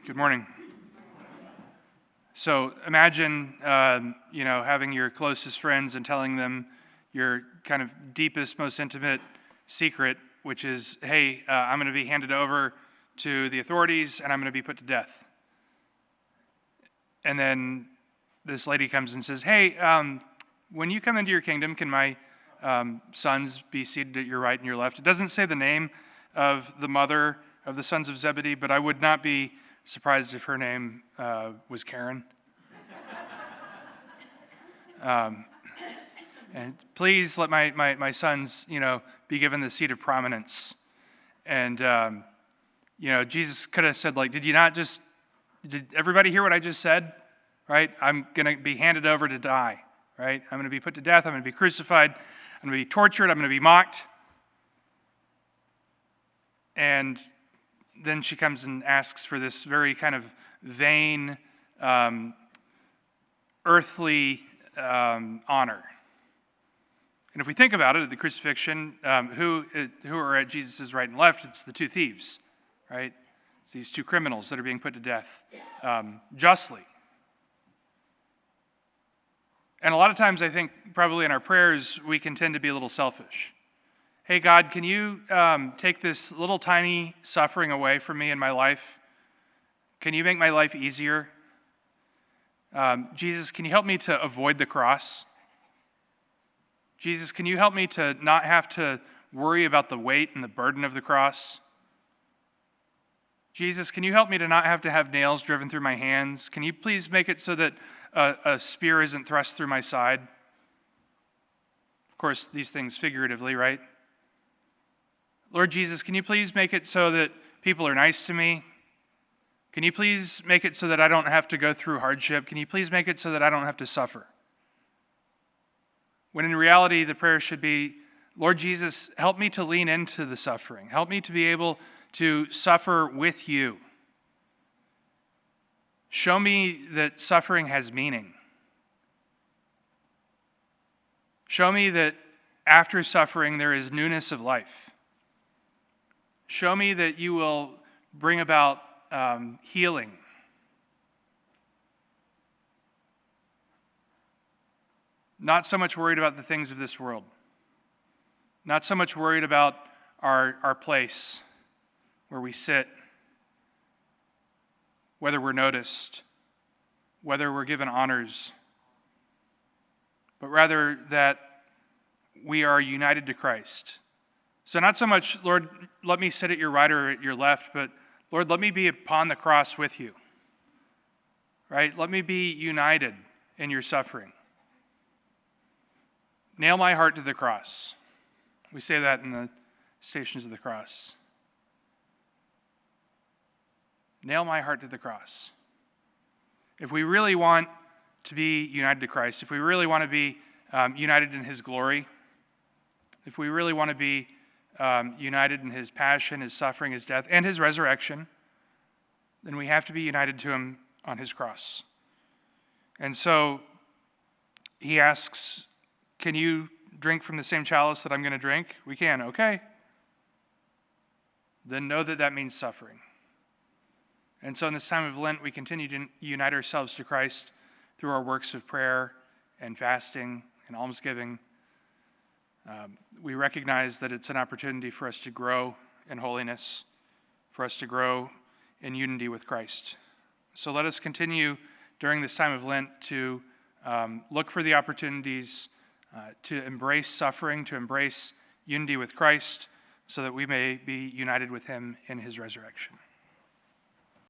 Good morning. So imagine, having your closest friends and telling them your kind of deepest, most intimate secret, which is, hey, I'm going to be handed over to the authorities and I'm going to be put to death. And then this lady comes and says, hey, when you come into your kingdom, can my sons be seated at your right and your left? It doesn't say the name of the mother of the sons of Zebedee, but I would not be surprised if her name was Karen. And please let my sons, be given the seat of prominence. And, Jesus could have said, did everybody hear what I just said? Right? I'm going to be handed over to die, right? I'm going to be put to death. I'm going to be crucified. I'm going to be tortured. I'm going to be mocked. And then she comes and asks for this very kind of vain, earthly honor. And if we think about it, at the crucifixion, who are at Jesus' right and left? It's the two thieves, right? It's these two criminals that are being put to death justly. And a lot of times I think probably in our prayers we can tend to be a little selfish. Hey, God, can you take this little tiny suffering away from me in my life? Can you make my life easier? Jesus, can you help me to avoid the cross? Jesus, can you help me to not have to worry about the weight and the burden of the cross? Jesus, can you help me to not have to have nails driven through my hands? Can you please make it so that a spear isn't thrust through my side? Of course, these things figuratively, right? Lord Jesus, can you please make it so that people are nice to me? Can you please make it so that I don't have to go through hardship? Can you please make it so that I don't have to suffer? When in reality, the prayer should be, Lord Jesus, help me to lean into the suffering. Help me to be able to suffer with you. Show me that suffering has meaning. Show me that after suffering, there is newness of life. Show me that you will bring about healing. Not so much worried about the things of this world. Not so much worried about our place, where we sit, whether we're noticed, whether we're given honors, but rather that we are united to Christ. So not so much, Lord, let me sit at your right or at your left, but Lord, let me be upon the cross with you. Right? Let me be united in your suffering. Nail my heart to the cross. We say that in the Stations of the Cross. Nail my heart to the cross. If we really want to be united to Christ, if we really want to be united in his glory, if we really want to be united in his passion, his suffering, his death, and his resurrection, then we have to be united to him on his cross. And so he asks, can you drink from the same chalice that I'm going to drink? We can, okay. Then know that that means suffering. And so in this time of Lent, we continue to unite ourselves to Christ through our works of prayer and fasting and almsgiving. We recognize that it's an opportunity for us to grow in holiness, for us to grow in unity with Christ. So let us continue during this time of Lent to look for the opportunities to embrace suffering, to embrace unity with Christ, so that we may be united with him in his resurrection.